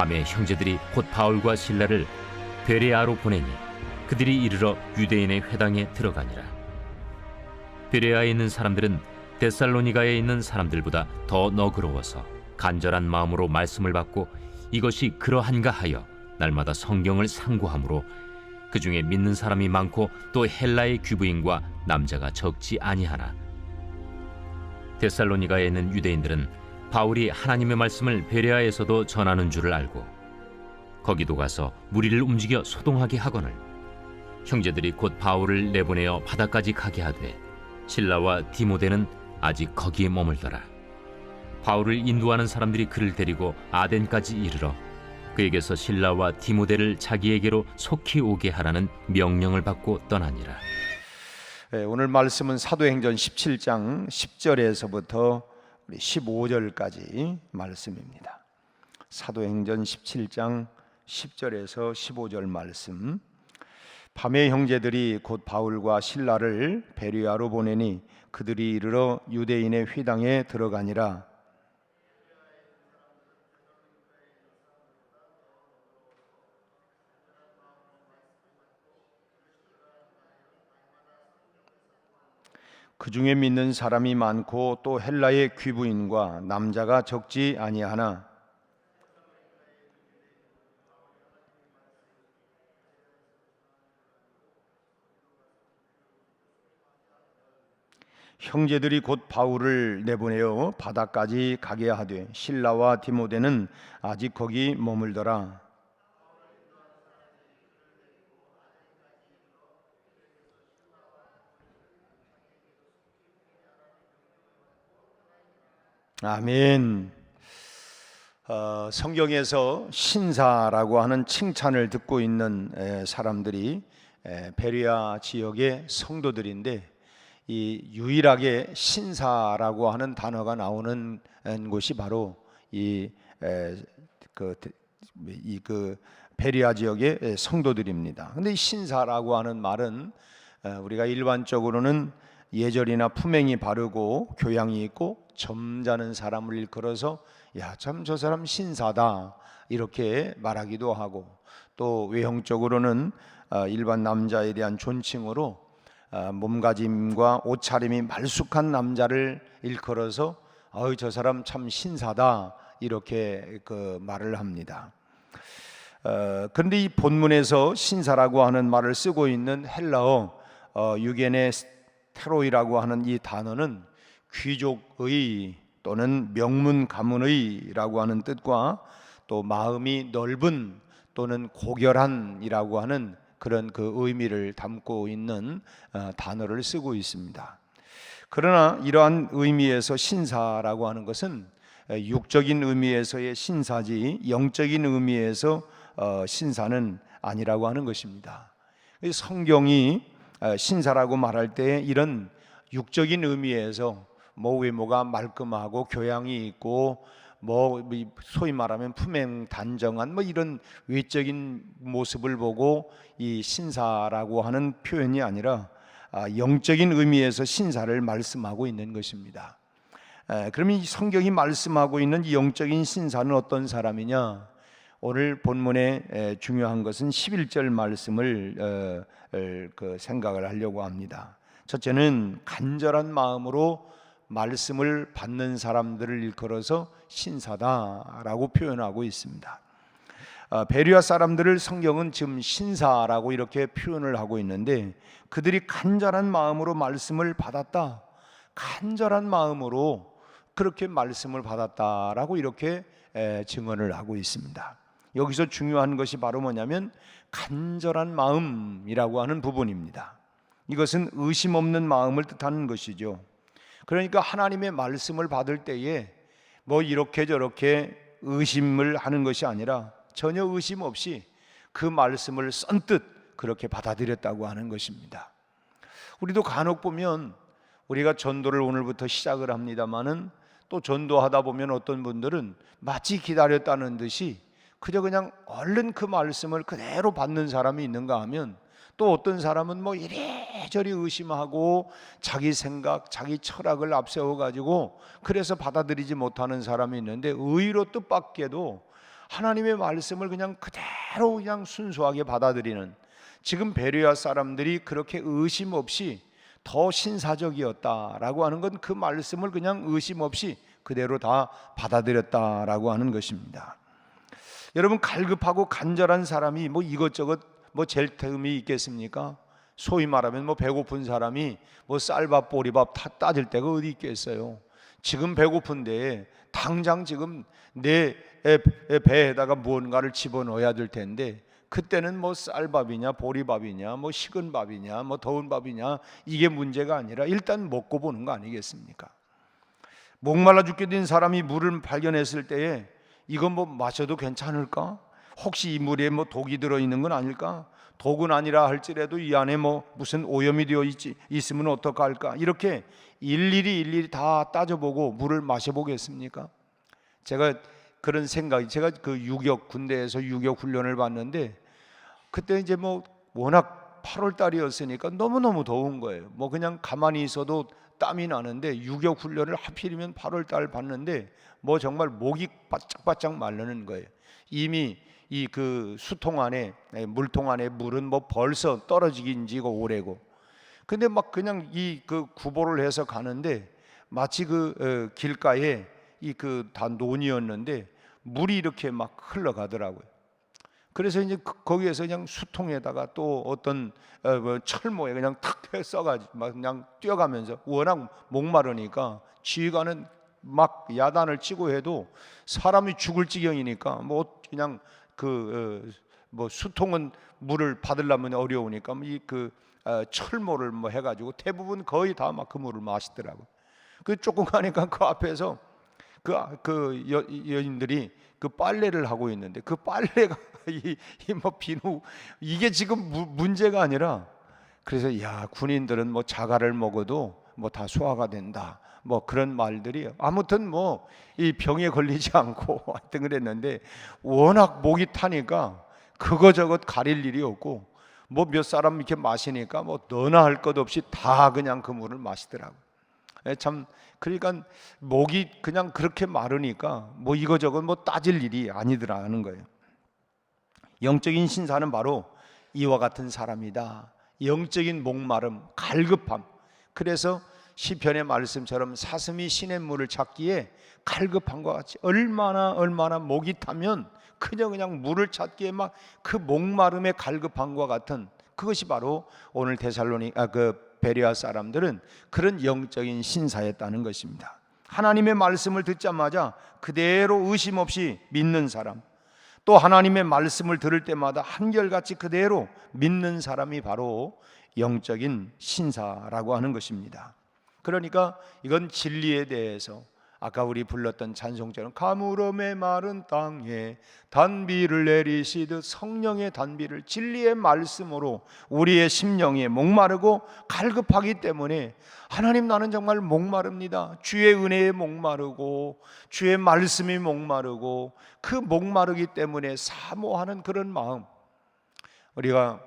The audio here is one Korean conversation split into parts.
밤에 형제들이 곧 바울과 실라를 베레아로 보내니 그들이 이르러 유대인의 회당에 들어가니라. 베레아에 있는 사람들은 데살로니가에 있는 사람들보다 더 너그러워서 간절한 마음으로 말씀을 받고 이것이 그러한가 하여 날마다 성경을 상고하므로 그 중에 믿는 사람이 많고 또 헬라의 귀부인과 남자가 적지 아니하나. 데살로니가에 있는 유대인들은 바울이 하나님의 말씀을 베레아에서도 전하는 줄을 알고 거기도 가서 무리를 움직여 소동하게 하거늘 형제들이 곧 바울을 내보내어 바다까지 가게 하되 실라와 디모데는 아직 거기에 머물더라. 바울을 인도하는 사람들이 그를 데리고 아덴까지 이르러 그에게서 실라와 디모데를 자기에게로 속히 오게 하라는 명령을 받고 떠나니라. 오늘 말씀은 사도행전 17장 10절에서부터 15절까지 말씀입니다. 사도행전 17장 10절에서 15절 말씀. 밤에 형제들이 곧 바울과 실라를 베레아로 보내니 그들이 이르러 유대인의 회당에 들어가니라. 그 중에 믿는 사람이 많고 또 헬라의 귀부인과 남자가 적지 아니하나. 형제들이 곧 바울을 내보내어 바다까지 가게 하되 실라와 디모데는 아직 거기 머물더라. 아멘. 성경에서 신사라고 하는 칭찬을 듣고 있는 사람들이 베레아 지역의 성도들인데, 이 유일하게 신사라고 하는 단어가 나오는 곳이 바로 그 베레아 지역의 성도들입니다. 근데 이 신사라고 하는 말은 우리가 일반적으로는 예절이나 품행이 바르고 교양이 있고 점잖은 사람을 일컬어서 야, 참 저 사람 신사다 이렇게 말하기도 하고, 또 외형적으로는 일반 남자에 대한 존칭으로 몸가짐과 옷차림이 말쑥한 남자를 일컬어서 저 사람 참 신사다 이렇게 말을 합니다. 그런데 이 본문에서 신사라고 하는 말을 쓰고 있는 헬라어 유게네 테로이라고 하는 이 단어는 귀족의 또는 명문 가문의라고 하는 뜻과 또 마음이 넓은 또는 고결한이라고 하는 그런 그 의미를 담고 있는 단어를 쓰고 있습니다. 그러나 이러한 의미에서 신사라고 하는 것은 육적인 의미에서의 신사지 영적인 의미에서 신사는 아니라고 하는 것입니다. 성경이 신사라고 말할 때 이런 육적인 의미에서 외모가 말끔하고 교양이 있고 소위 말하면 품행 단정한 이런 외적인 모습을 보고 이 신사라고 하는 표현이 아니라 영적인 의미에서 신사를 말씀하고 있는 것입니다. 그러면 이 성경이 말씀하고 있는 이 영적인 신사는 어떤 사람이냐? 오늘 본문에 중요한 것은 11절 말씀을 생각을 하려고 합니다. 첫째는 간절한 마음으로 말씀을 받는 사람들을 일컬어서 신사다라고 표현하고 있습니다. 베레아 사람들을 성경은 지금 신사라고 이렇게 표현을 하고 있는데, 그들이 간절한 마음으로 말씀을 받았다, 간절한 마음으로 그렇게 말씀을 받았다라고 이렇게 증언을 하고 있습니다. 여기서 중요한 것이 바로 뭐냐면 간절한 마음이라고 하는 부분입니다. 이것은 의심 없는 마음을 뜻하는 것이죠. 그러니까 하나님의 말씀을 받을 때에 이렇게 저렇게 의심을 하는 것이 아니라 전혀 의심 없이 그 말씀을 선뜻 그렇게 받아들였다고 하는 것입니다. 우리도 간혹 보면 우리가 전도를 오늘부터 시작을 합니다마는 또 전도하다 보면 어떤 분들은 마치 기다렸다는 듯이 그냥 얼른 그 말씀을 그대로 받는 사람이 있는가 하면, 또 어떤 사람은 이래저래 의심하고 자기 생각, 자기 철학을 앞세워 가지고 그래서 받아들이지 못하는 사람이 있는데, 의외로 뜻밖에도 하나님의 말씀을 그냥 그대로 그냥 순수하게 받아들이는, 지금 베레아 사람들이 그렇게 의심 없이 더 신사적이었다라고 하는 건 그 말씀을 그냥 의심 없이 그대로 다 받아들였다라고 하는 것입니다. 여러분, 갈급하고 간절한 사람이 뭐 이것저것 뭐 잴 틈이 있겠습니까? 소위 말하면 뭐 배고픈 사람이 뭐 쌀밥 보리밥 다 따질 데가 어디 있겠어요. 지금 배고픈데 당장 지금 내 배에다가 무언가를 집어넣어야 될 텐데, 그때는 뭐 쌀밥이냐 보리밥이냐 뭐 식은 밥이냐 뭐 더운 밥이냐 이게 문제가 아니라 일단 먹고 보는 거 아니겠습니까? 목말라 죽게 된 사람이 물을 발견했을 때에 이건 뭐 마셔도 괜찮을까? 혹시 이 물에 뭐 독이 들어있는 건 아닐까? 독은 아니라 할지라도 이 안에 뭐 무슨 오염이 되어 있으면 어떡할까? 이렇게 일일이 다 따져보고 물을 마셔보겠습니까? 제가 그런 생각이, 제가 그 유격, 군대에서 유격 훈련을 받는데 그때 이제 뭐 워낙 8월 달이었으니까 너무너무 더운 거예요. 뭐 그냥 가만히 있어도 땀이 나는데 유격 훈련을 하필이면 8월 달 받는데 뭐 정말 목이 바짝바짝 마르는 거예요. 이미 이 그 수통 안에, 물통 안에 물은 뭐 벌써 떨어지긴 지가 오래고, 근데 막 그냥 이 그 구보를 해서 가는데 마치 그 길가에 이 그 다 논이었는데 물이 이렇게 막 흘러가더라고요. 그래서 이제 거기에서 그냥 수통에다가 또 어떤 뭐 철모에 그냥 탁 써가지고 막 그냥 뛰어가면서, 워낙 목마르니까 지휘관은 막 야단을 치고 해도 사람이 죽을 지경이니까 뭐 그냥 뭐 수통은 물을 받으려면 어려우니까 이 그 철모를 뭐 해가지고 대부분 거의 다 막 그 물을 마시더라고. 그 조금 가니까 그 앞에서 여인들이 그 빨래를 하고 있는데 그 빨래가 이 뭐 비누, 이게 지금 문제가 아니라, 그래서 야, 군인들은 뭐 자갈을 먹어도 뭐 다 소화가 된다, 뭐 그런 말들이, 아무튼 뭐 이 병에 걸리지 않고 하여튼 그랬는데, 워낙 목이 타니까 그거저것 가릴 일이 없고 뭐 몇 사람 이렇게 마시니까 뭐 너나 할 것 없이 다 그냥 그 물을 마시더라고. 참, 그러니까 목이 그냥 그렇게 마르니까 뭐 이거저것 뭐 따질 일이 아니더라는 거예요. 영적인 신사는 바로 이와 같은 사람이다. 영적인 목마름, 갈급함. 그래서 시편의 말씀처럼 사슴이 시냇물을 찾기에 갈급함과 같이, 얼마나 목이 타면 그냥 물을 찾기에 막 그 목마름의 갈급함과 같은, 그것이 바로 오늘 베레아 사람들은 그런 영적인 신사였다는 것입니다. 하나님의 말씀을 듣자마자 그대로 의심 없이 믿는 사람, 또 하나님의 말씀을 들을 때마다 한결같이 그대로 믿는 사람이 바로 영적인 신사라고 하는 것입니다. 그러니까 이건 진리에 대해서, 아까 우리 불렀던 찬송처럼 가물음의 마른 땅에 단비를 내리시듯 성령의 단비를, 진리의 말씀으로 우리의 심령이 목마르고 갈급하기 때문에, 하나님 나는 정말 목마릅니다, 주의 은혜에 목마르고 주의 말씀이 목마르고, 그 목마르기 때문에 사모하는 그런 마음. 우리가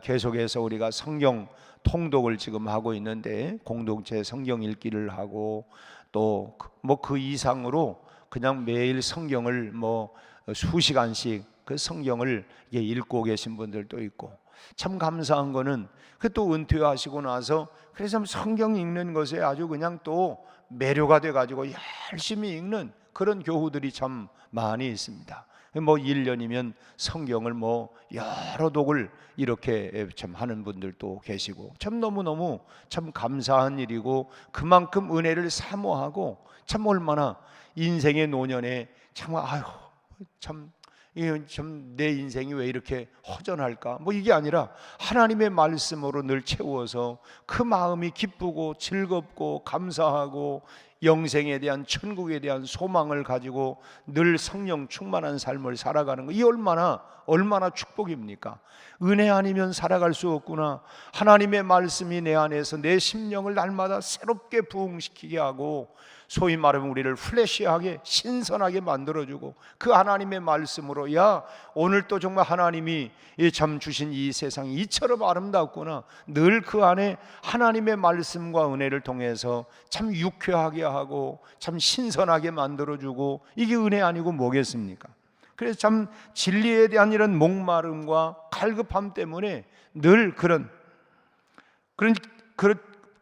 계속해서 우리가 성경 통독을 지금 하고 있는데, 공동체 성경 읽기를 하고 또 뭐 그 이상으로 그냥 매일 성경을 뭐 수시간씩 그 성경을 읽고 계신 분들도 있고, 참 감사한 거는 그 또 은퇴하시고 나서 그래서 성경 읽는 것에 아주 그냥 또 매료가 돼 가지고 열심히 읽는 그런 교우들이 참 많이 있습니다. 뭐 1년이면 성경을 뭐 여러 독을 이렇게 참 하는 분들도 계시고, 참 너무너무 참 감사한 일이고, 그만큼 은혜를 사모하고, 참 얼마나 인생의 노년에 참 내 인생이 왜 이렇게 허전할까, 뭐 이게 아니라 하나님의 말씀으로 늘 채워서 그 마음이 기쁘고 즐겁고 감사하고 영생에 대한, 천국에 대한 소망을 가지고 늘 성령 충만한 삶을 살아가는 거, 이 얼마나 축복입니까? 은혜 아니면 살아갈 수 없구나. 하나님의 말씀이 내 안에서 내 심령을 날마다 새롭게 부흥시키게 하고, 소위 말하면 우리를 플래시하게 신선하게 만들어주고, 그 하나님의 말씀으로 야, 오늘 또 정말 하나님이 참 주신 이 세상이 이처럼 아름답구나, 늘 그 안에 하나님의 말씀과 은혜를 통해서 참 유쾌하게 하고 참 신선하게 만들어주고, 이게 은혜 아니고 뭐겠습니까? 그래서 참 진리에 대한 이런 목마름과 갈급함 때문에 늘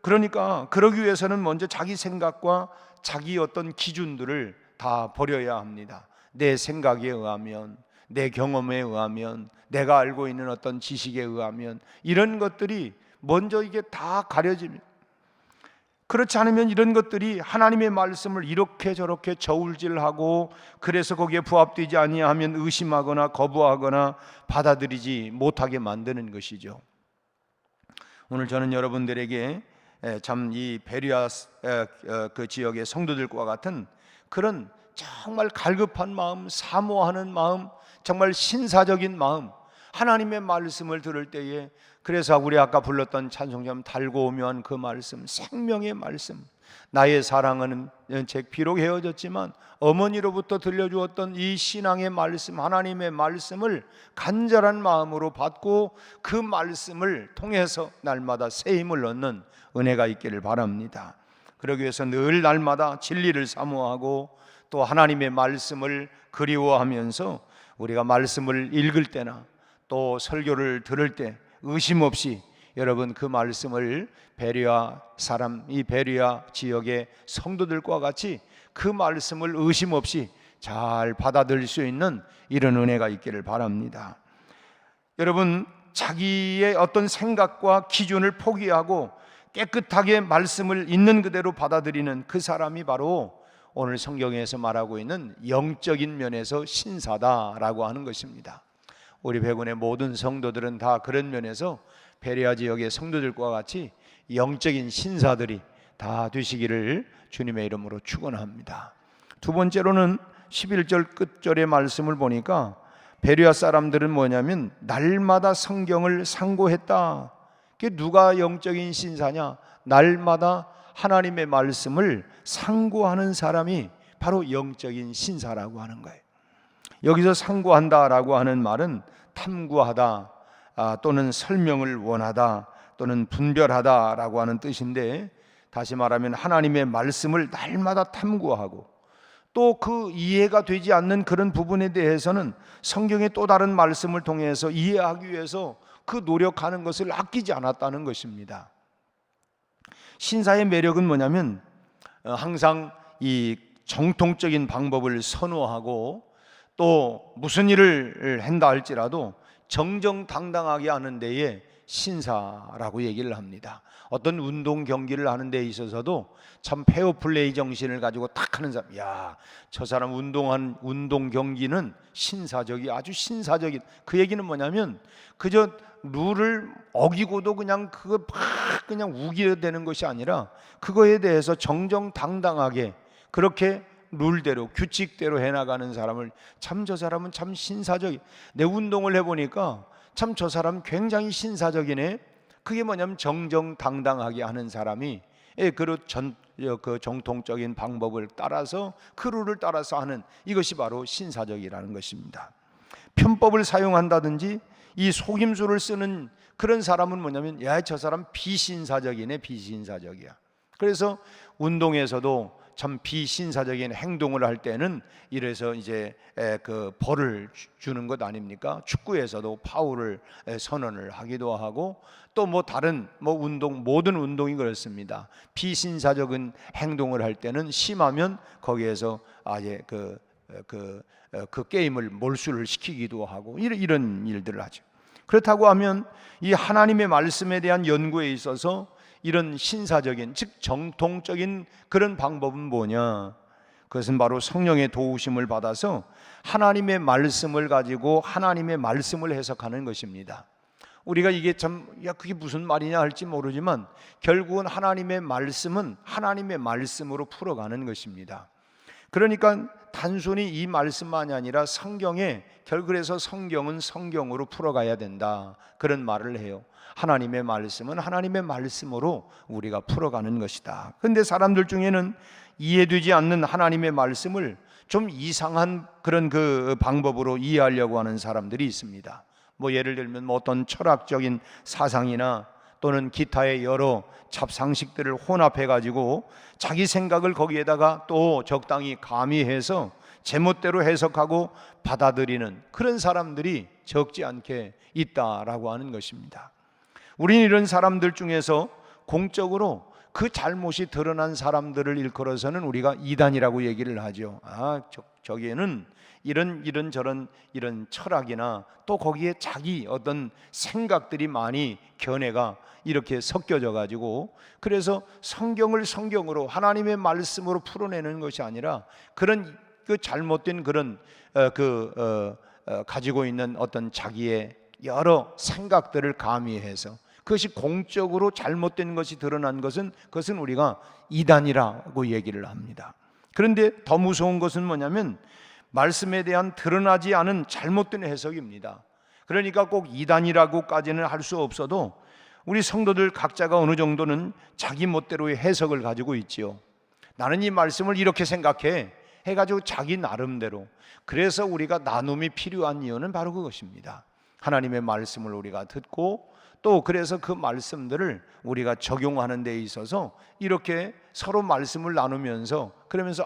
그러니까 그러기 위해서는 먼저 자기 생각과 자기 어떤 기준들을 다 버려야 합니다. 내 생각에 의하면, 내 경험에 의하면, 내가 알고 있는 어떤 지식에 의하면 이런 것들이 먼저 이게 다 가려집니다. 그렇지 않으면 이런 것들이 하나님의 말씀을 이렇게 저렇게 저울질하고, 그래서 거기에 부합되지 아니하면 의심하거나 거부하거나 받아들이지 못하게 만드는 것이죠. 오늘 저는 여러분들에게 참 이 베리아 그 지역의 성도들과 같은 그런 정말 갈급한 마음, 사모하는 마음, 정말 신사적인 마음, 하나님의 말씀을 들을 때에, 그래서 우리 아까 불렀던 찬송자면 달고 오묘한 그 말씀, 생명의 말씀, 나의 사랑은 비록 헤어졌지만 어머니로부터 들려주었던 이 신앙의 말씀, 하나님의 말씀을 간절한 마음으로 받고 그 말씀을 통해서 날마다 새 힘을 얻는 은혜가 있기를 바랍니다. 그러기 위해서 늘 날마다 진리를 사모하고 또 하나님의 말씀을 그리워하면서 우리가 말씀을 읽을 때나 또 설교를 들을 때 의심 없이 여러분 그 말씀을 베리아 사람, 이 베리아 지역의 성도들과 같이 그 말씀을 의심 없이 잘 받아들일 수 있는 이런 은혜가 있기를 바랍니다. 여러분, 자기의 어떤 생각과 기준을 포기하고 깨끗하게 말씀을 있는 그대로 받아들이는 그 사람이 바로 오늘 성경에서 말하고 있는 영적인 면에서 신사다라고 하는 것입니다. 우리 백운의 모든 성도들은 다 그런 면에서 베레아 지역의 성도들과 같이 영적인 신사들이 다 되시기를 주님의 이름으로 축원합니다. 두 번째로는 11절 끝절의 말씀을 보니까 베레아 사람들은 뭐냐면 날마다 성경을 상고했다. 그게 누가 영적인 신사냐? 날마다 하나님의 말씀을 상고하는 사람이 바로 영적인 신사라고 하는 거예요. 여기서 상고한다라고 하는 말은 탐구하다 또는 설명을 원하다 또는 분별하다라고 하는 뜻인데, 다시 말하면 하나님의 말씀을 날마다 탐구하고 또 그 이해가 되지 않는 그런 부분에 대해서는 성경의 또 다른 말씀을 통해서 이해하기 위해서 그 노력하는 것을 아끼지 않았다는 것입니다. 신사의 매력은 뭐냐면 항상 이 정통적인 방법을 선호하고 또 무슨 일을 한다 할지라도 정정당당하게 하는 데에 신사라고 얘기를 합니다. 어떤 운동 경기를 하는 데 있어서도 참 페어플레이 정신을 가지고 딱 하는 사람, 야, 저 사람 운동 경기는 신사적이, 아주 신사적인. 그 얘기는 뭐냐면 그저 룰을 어기고도 그냥 그거 막 그냥 우기려 되는 것이 아니라 그거에 대해서 정정당당하게 그렇게 룰대로 규칙대로 해나가는 사람을, 참 저 사람은 참 신사적이, 내 운동을 해보니까 참 저 사람 굉장히 신사적이네. 그게 뭐냐면 정정당당하게 하는 사람이 그 정통적인 방법을 따라서 그 룰을 따라서 하는, 이것이 바로 신사적이라는 것입니다. 편법을 사용한다든지 이 속임수를 쓰는 그런 사람은 뭐냐면 야, 저 사람 비신사적이네, 비신사적이야. 그래서 운동에서도 참 비신사적인 행동을 할 때는 이래서 이제 그 벌을 주는 것 아닙니까? 축구에서도 파울을 선언을 하기도 하고 또 뭐 다른 운동, 모든 운동이 그렇습니다. 비신사적인 행동을 할 때는 심하면 거기에서 아예 그 게임을 몰수를 시키기도 하고 이런 일들을 하죠. 그렇다고 하면 이 하나님의 말씀에 대한 연구에 있어서 이런 신사적인, 즉 정통적인 그런 방법은 뭐냐? 그것은 바로 성령의 도우심을 받아서 하나님의 말씀을 가지고 하나님의 말씀을 해석하는 것입니다. 우리가 이게 참, 야, 그게 무슨 말이냐 할지 모르지만 결국은 하나님의 말씀은 하나님의 말씀으로 풀어가는 것입니다. 그러니까 단순히 이 말씀만이 아니라 성경에, 그래서 성경은 성경으로 풀어가야 된다, 그런 말을 해요. 하나님의 말씀은 하나님의 말씀으로 우리가 풀어가는 것이다. 그런데 사람들 중에는 이해되지 않는 하나님의 말씀을 좀 이상한 그런 그 방법으로 이해하려고 하는 사람들이 있습니다. 예를 들면 어떤 철학적인 사상이나 또는 기타의 여러 잡상식들을 혼합해 가지고 자기 생각을 거기에다가 또 적당히 가미해서 제멋대로 해석하고 받아들이는 그런 사람들이 적지 않게 있다라고 하는 것입니다. 우리는 이런 사람들 중에서 공적으로 그 잘못이 드러난 사람들을 일컬어서는 우리가 이단이라고 얘기를 하죠. 저기에는 이런 철학이나 또 거기에 자기 어떤 생각들이 많이 견해가 이렇게 섞여져 가지고, 그래서 성경을 성경으로 하나님의 말씀으로 풀어내는 것이 아니라 그런 그 잘못된 그런 가지고 있는 어떤 자기의 여러 생각들을 가미해서 그것이 공적으로 잘못된 것이 드러난 것은 그것은 우리가 이단이라고 얘기를 합니다. 그런데 더 무서운 것은 뭐냐면 말씀에 대한 드러나지 않은 잘못된 해석입니다. 그러니까 꼭 이단이라고까지는 할 수 없어도 우리 성도들 각자가 어느 정도는 자기 멋대로의 해석을 가지고 있지요. 나는 이 말씀을 이렇게 생각해 해가지고 자기 나름대로. 그래서 우리가 나눔이 필요한 이유는 바로 그것입니다. 하나님의 말씀을 우리가 듣고 또 그래서 그 말씀들을 우리가 적용하는 데 있어서 이렇게 서로 말씀을 나누면서 그러면서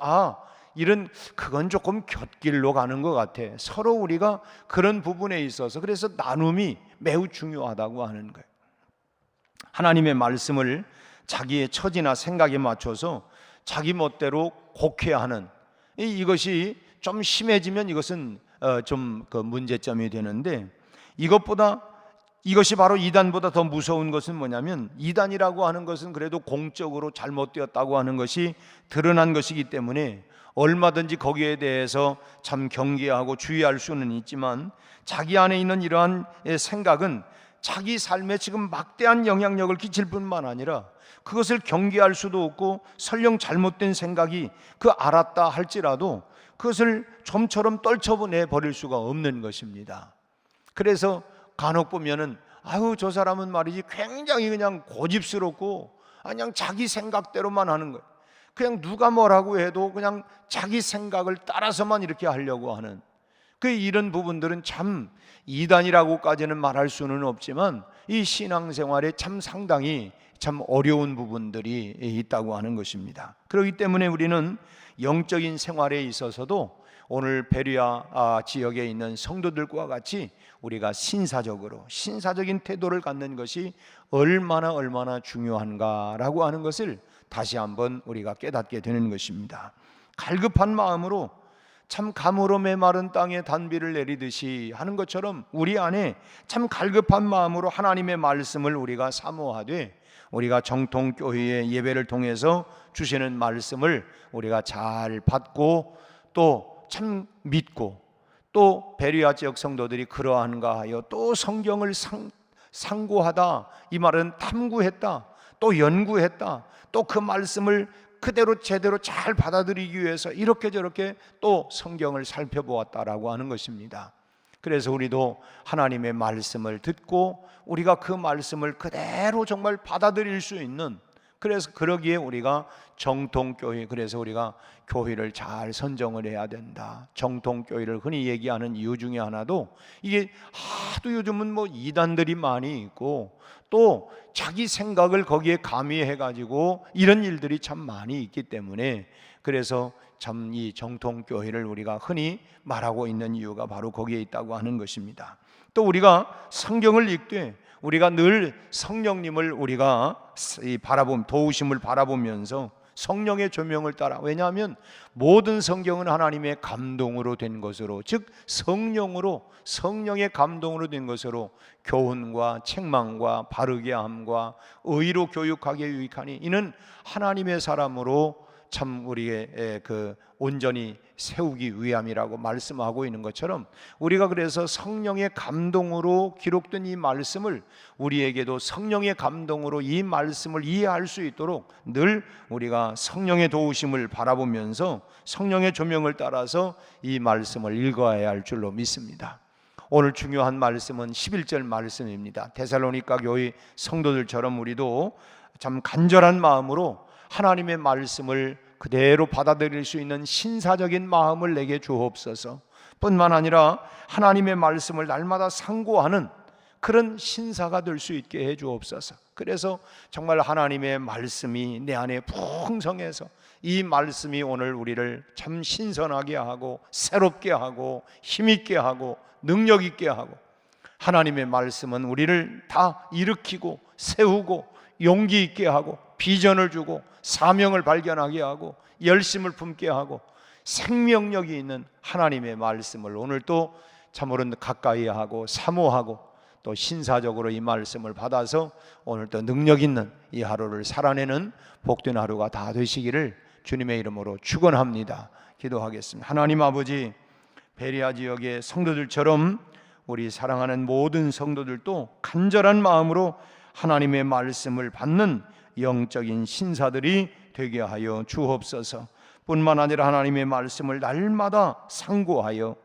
그건 조금 곁길로 가는 것 같아. 서로 우리가 그런 부분에 있어서 그래서 나눔이 매우 중요하다고 하는 거예요. 하나님의 말씀을 자기의 처지나 생각에 맞춰서 자기 멋대로 곡해하는 이것이 좀 심해지면 이것은 좀 그 문제점이 되는데, 이것이 바로 이단보다 더 무서운 것은 뭐냐면 이단이라고 하는 것은 그래도 공적으로 잘못되었다고 하는 것이 드러난 것이기 때문에 얼마든지 거기에 대해서 참 경계하고 주의할 수는 있지만 자기 안에 있는 이러한 생각은 자기 삶에 지금 막대한 영향력을 끼칠 뿐만 아니라 그것을 경계할 수도 없고 설령 잘못된 생각이 알았다 할지라도 그것을 좀처럼 떨쳐내 버릴 수가 없는 것입니다. 그래서 간혹 보면은 저 사람은 말이지 굉장히 그냥 고집스럽고 그냥 자기 생각대로만 하는 거예요. 그냥 누가 뭐라고 해도 그냥 자기 생각을 따라서만 이렇게 하려고 하는 이런 부분들은 참 이단이라고까지는 말할 수는 없지만 이 신앙생활에 참 상당히 참 어려운 부분들이 있다고 하는 것입니다. 그렇기 때문에 우리는 영적인 생활에 있어서도 오늘 베레아 지역에 있는 성도들과 같이 우리가 신사적인 태도를 갖는 것이 얼마나 중요한가라고 하는 것을 다시 한번 우리가 깨닫게 되는 것입니다. 갈급한 마음으로 참 가물어 메마른 땅에 단비를 내리듯이 하는 것처럼 우리 안에 참 갈급한 마음으로 하나님의 말씀을 우리가 사모하되 우리가 정통교회의 예배를 통해서 주시는 말씀을 우리가 잘 받고 또 참 믿고 또 베레아 지역 성도들이 그러한가 하여 또 성경을 상고하다, 이 말은 탐구했다, 또 연구했다, 또 그 말씀을 그대로 제대로 잘 받아들이기 위해서 이렇게 저렇게 또 성경을 살펴보았다라고 하는 것입니다. 그래서 우리도 하나님의 말씀을 듣고 우리가 그 말씀을 그대로 정말 받아들일 수 있는, 그래서 그러기에 우리가 정통교회, 그래서 우리가 교회를 잘 선정을 해야 된다. 정통교회를 흔히 얘기하는 이유 중에 하나도 이게 하도 요즘은 뭐 이단들이 많이 있고 또 자기 생각을 거기에 가미해 가지고 이런 일들이 참 많이 있기 때문에, 그래서 참 이 정통교회를 우리가 흔히 말하고 있는 이유가 바로 거기에 있다고 하는 것입니다. 또 우리가 성경을 읽되 우리가 늘 성령님을 우리가 도우심을 바라보면서 성령의 조명을 따라, 왜냐하면 모든 성경은 하나님의 감동으로 된 것으로, 즉 성령의 감동으로 된 것으로 교훈과 책망과 바르게 함과 의로 교육하게 유익하니 이는 하나님의 사람으로 참 우리의 온전히 세우기 위함이라고 말씀하고 있는 것처럼, 우리가 그래서 성령의 감동으로 기록된 이 말씀을 우리에게도 성령의 감동으로 이 말씀을 이해할 수 있도록 늘 우리가 성령의 도우심을 바라보면서 성령의 조명을 따라서 이 말씀을 읽어야 할 줄로 믿습니다. 오늘 중요한 말씀은 11절 말씀입니다. 데살로니가 교회 성도들처럼 우리도 참 간절한 마음으로 하나님의 말씀을 그대로 받아들일 수 있는 신사적인 마음을 내게 주옵소서. 뿐만 아니라 하나님의 말씀을 날마다 상고하는 그런 신사가 될 수 있게 해 주옵소서. 그래서 정말 하나님의 말씀이 내 안에 풍성해서 이 말씀이 오늘 우리를 참 신선하게 하고 새롭게 하고 힘있게 하고 능력 있게 하고, 하나님의 말씀은 우리를 다 일으키고 세우고 용기 있게 하고 비전을 주고 사명을 발견하게 하고 열심을 품게 하고 생명력이 있는 하나님의 말씀을 오늘 또 참으로 가까이 하고 사모하고 또 신사적으로 이 말씀을 받아서 오늘 또 능력 있는 이 하루를 살아내는 복된 하루가 다 되시기를 주님의 이름으로 축원합니다. 기도하겠습니다. 하나님 아버지, 베레아 지역의 성도들처럼 우리 사랑하는 모든 성도들도 간절한 마음으로 하나님의 말씀을 받는 영적인 신사들이 되게 하여 주옵소서. 뿐만 아니라 하나님의 말씀을 날마다 상고하여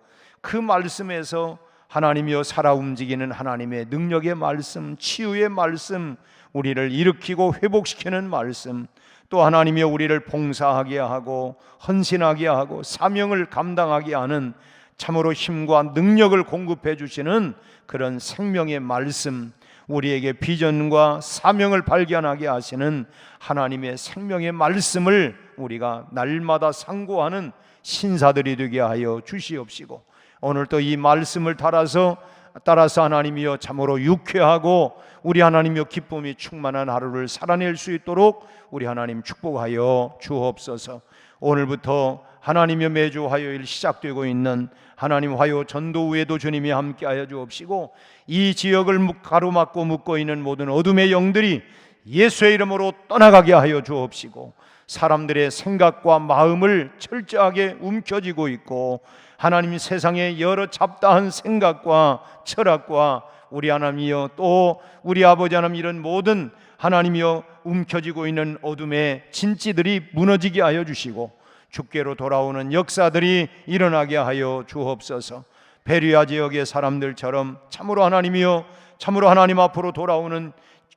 그 말씀에서 하나님이여 살아 움직이는 하나님의 능력의 말씀, 치유의 말씀, 우리를 일으키고 회복시키는 말씀, 또 하나님이여 우리를 봉사하게 하고 헌신하게 하고 사명을 감당하게 하는 참으로 힘과 능력을 공급해 주시는 그런 생명의 말씀, 우리에게 비전과 사명을 발견하게 하시는 하나님의 생명의 말씀을 우리가 날마다 상고하는 신사들이 되게 하여 주시옵시고, 오늘 또 이 말씀을 따라서 하나님이여 참으로 유쾌하고 우리 하나님이여 기쁨이 충만한 하루를 살아낼 수 있도록 우리 하나님 축복하여 주옵소서. 오늘부터 하나님이여 매주 화요일 시작되고 있는 하나님 화요 전도후에도 주님이 함께하여 주옵시고, 이 지역을 가로막고 묶고 있는 모든 어둠의 영들이 예수의 이름으로 떠나가게 하여 주옵시고, 사람들의 생각과 마음을 철저하게 움켜쥐고 있고 하나님 세상의 여러 잡다한 생각과 철학과 우리 하나님이여 또 우리 아버지 하나님 이런 모든 하나님이여 움켜쥐고 있는 어둠의 진지들이 무너지게 하여 주시고 주께로 돌아오는 역사들이 일어나게 하여 주옵소서. 베레아 지역의 사람들처럼 참으로 하나님이여 참으로 하나님 앞으로 돌아오는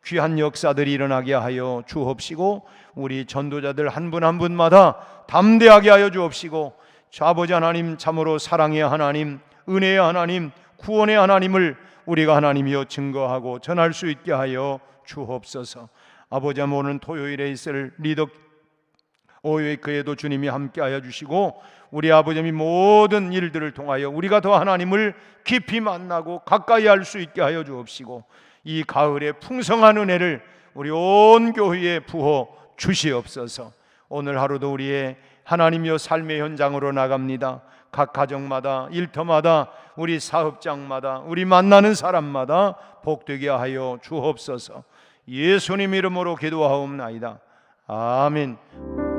귀한 역사들이 일어나게 하여 주옵시고, 우리 전도자들 한 분 한 분마다 담대하게 하여 주옵시고, 저 아버지 하나님 참으로 사랑의 하나님, 은혜의 하나님, 구원의 하나님을 우리가 하나님이여 증거하고 전할 수 있게 하여 주옵소서. 아버지 하나님 오늘 토요일에 있을 리더 오웨이크에도 주님이 함께하여 주시고, 우리 아버지 하나님 모든 일들을 통하여 우리가 더 하나님을 깊이 만나고 가까이 할 수 있게 하여 주옵시고, 이 가을의 풍성한 은혜를 우리 온 교회에 부어 주시옵소서. 오늘 하루도 우리의 하나님이여 삶의 현장으로 나갑니다. 각 가정마다 일터마다 우리 사업장마다 우리 만나는 사람마다 복되게 하여 주옵소서. 예수님 이름으로 기도하옵나이다. 아멘.